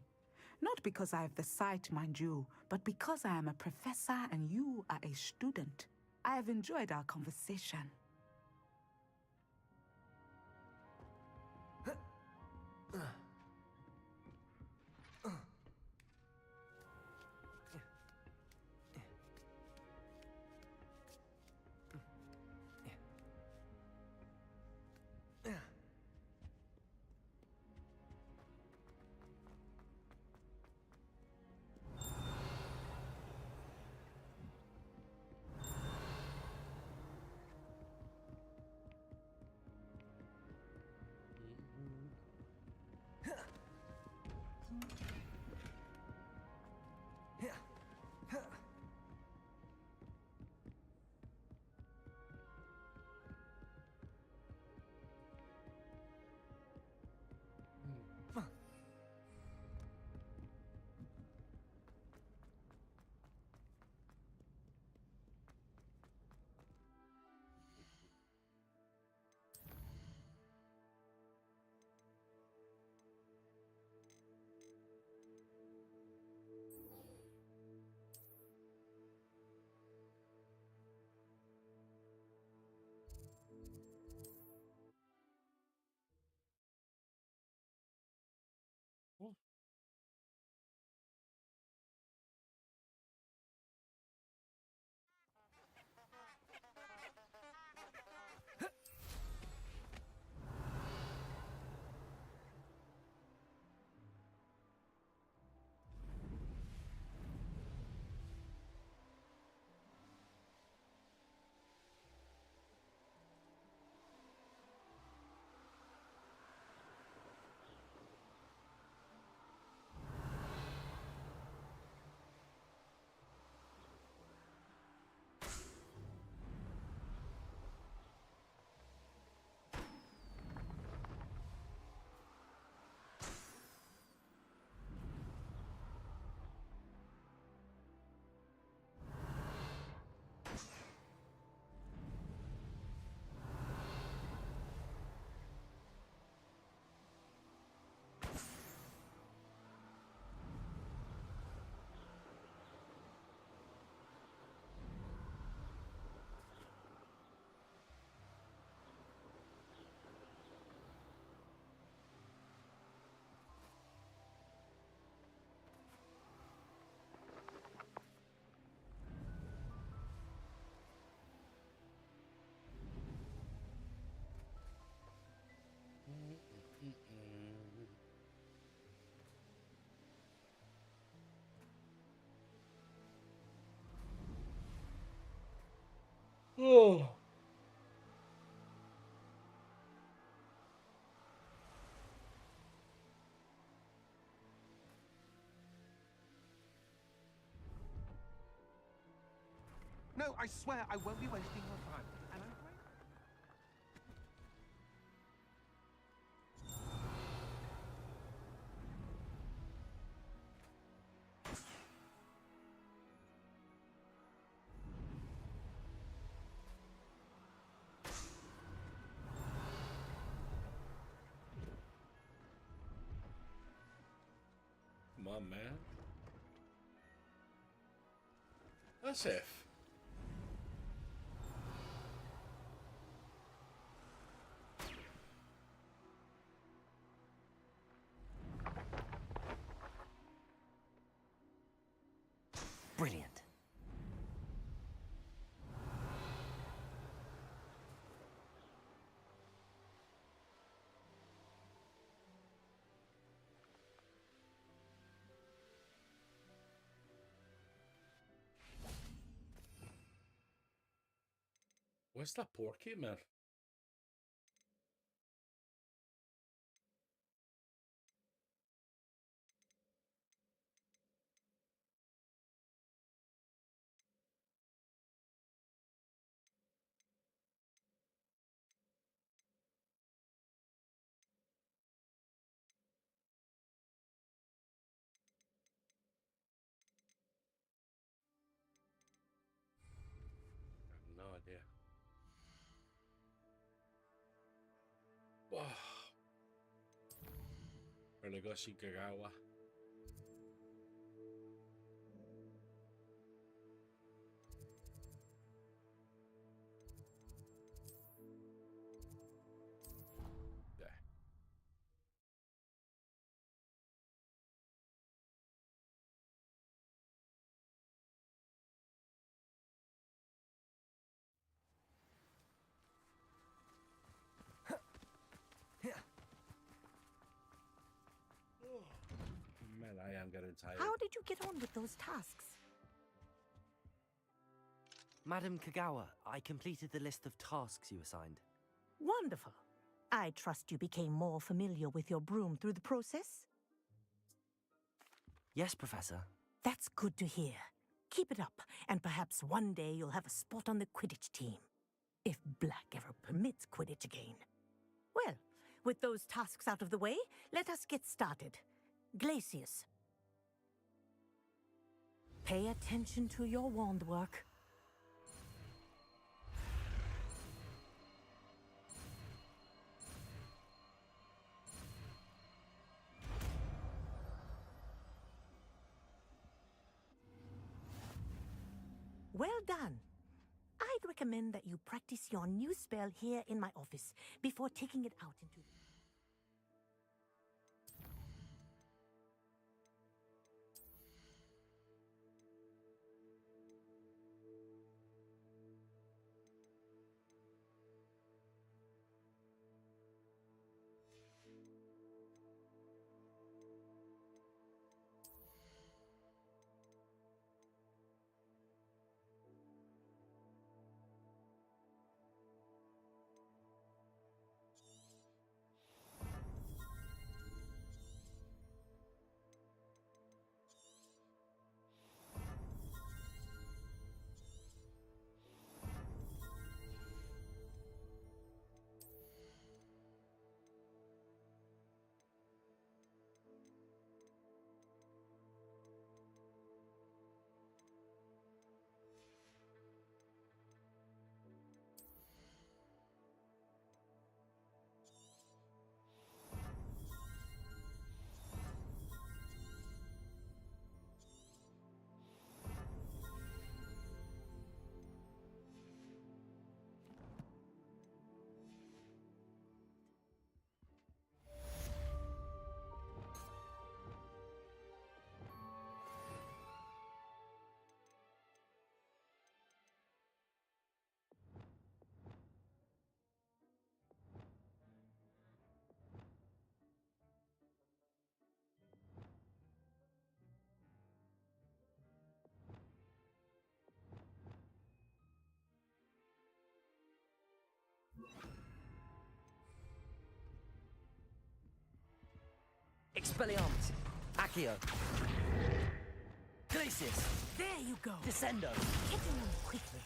Not because I have the sight, mind you, but because I am a professor and you are a student. I have enjoyed our conversation. Oh. No, I swear I won't be wasting your time. And I'm afraid... My man. That's F. Brilliant. Where's that porky, man? No idea. Oh. Renegoshi Kagawa. There. Man, I am getting tired. How did you get on with those tasks? Madam Kagawa, I completed the list of tasks you assigned. Wonderful. I trust you became more familiar with your broom through the process? Yes, Professor. That's good to hear. Keep it up, and perhaps one day you'll have a spot on the Quidditch team. If Black ever permits Quidditch again. Well, with those tasks out of the way, let us get started. Glacius. Pay attention to your wand work. Well done. I'd recommend that you practice your new spell here in my office before taking it out into... Expelliarmus. Accio. Glacius. There you go. Descendo. Hitting them quickly.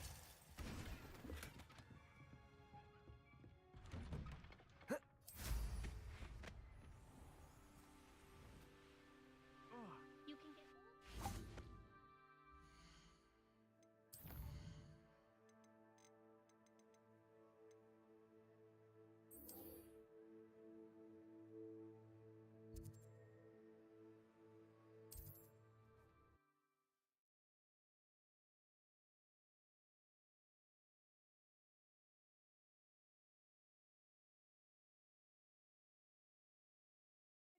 You can get all...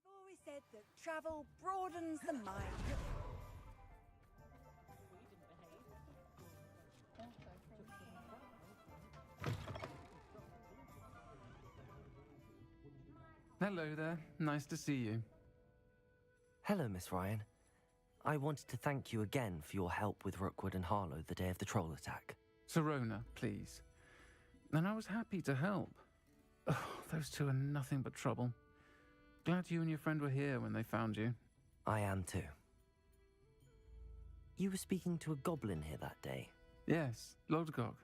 I've always said that travel broadens the mind. Hello there. Nice to see you. Hello, Miss Ryan. I wanted to thank you again for your help with Rookwood and Harlow the day of the troll attack. Serona, please. and I was happy to help. Oh, those two are nothing but trouble. Glad you and your friend were here when they found you. I am too. You were speaking to a goblin here that day? Yes, Lodgok.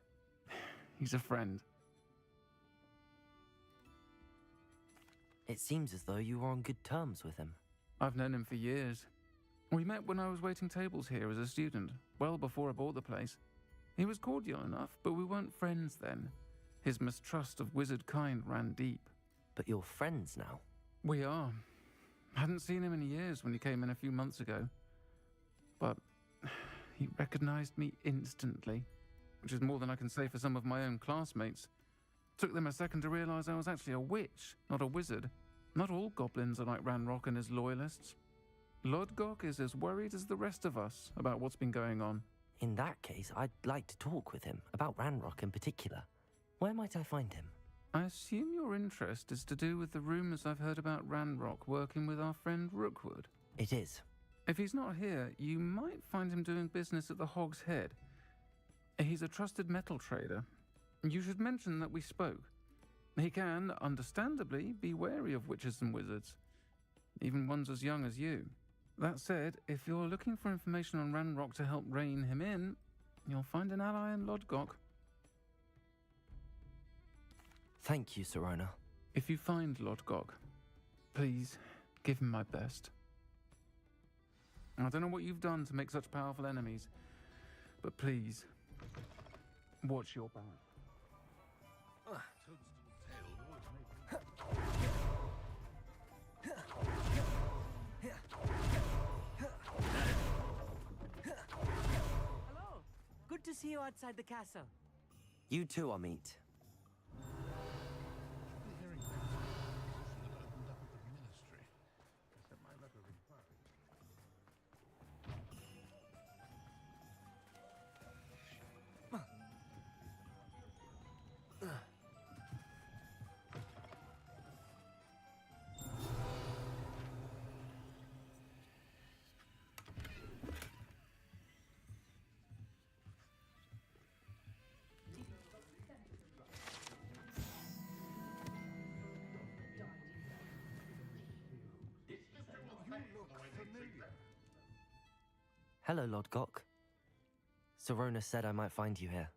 He's a friend. It seems as though you were on good terms with him. I've known him for years. We met when I was waiting tables here as a student, well before I bought the place. He was cordial enough, but we weren't friends then. His mistrust of wizard kind ran deep. But you're friends now? We are. Hadn't seen him in years when he came in a few months ago. But he recognized me instantly, which is more than I can say for some of my own classmates. Took them a second to realize I was actually a witch, not a wizard. Not all goblins are like Ranrock and his loyalists. Lodgok is as worried as the rest of us about what's been going on. In that case, I'd like to talk with him, about Ranrock in particular. Where might I find him? I assume your interest is to do with the rumors I've heard about Ranrock working with our friend Rookwood. It is. If he's not here, you might find him doing business at the Hog's Head. He's a trusted metal trader. You should mention that we spoke. He can, understandably, be wary of witches and wizards, even ones as young as you. That said, if you're looking for information on Ranrock to help rein him in, you'll find an ally in Lodgok. Thank you, Serona. If you find Lodgok, please give him my best. I don't know what you've done to make such powerful enemies, but please, watch your back. Hello. Good to see you outside the castle. You too, Amit. Hello, Lodgok. Serona said I might find you here.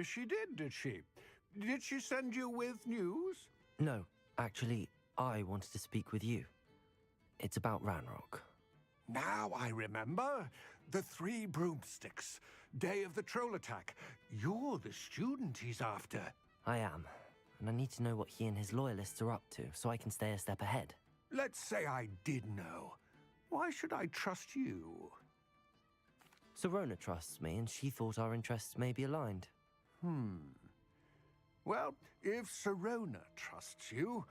She did she? Did she send you with news? No, actually, I wanted to speak with you. It's about Ranrock. Now I remember. The 3 broomsticks. Day of the troll attack. You're the student he's after. I am, and I need to know what he and his loyalists are up to so I can stay a step ahead. Let's say I did know. Why should I trust you? Serona trusts me, and she thought our interests may be aligned. Well, if Serona trusts you,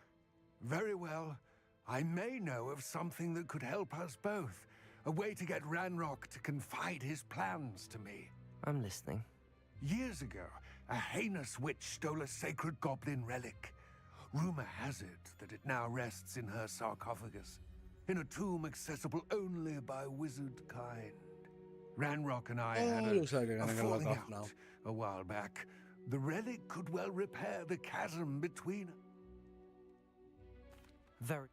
very well. I may know of something that could help us both. A way to get Ranrock to confide his plans to me. I'm listening. Years ago, a heinous witch stole a sacred goblin relic. Rumor has it that it now rests in her sarcophagus, in a tomb accessible only by wizard kind. Ranrock and I had looks like they're a gonna go falling off out now. a while back. The relic could well repair the chasm between us. Very...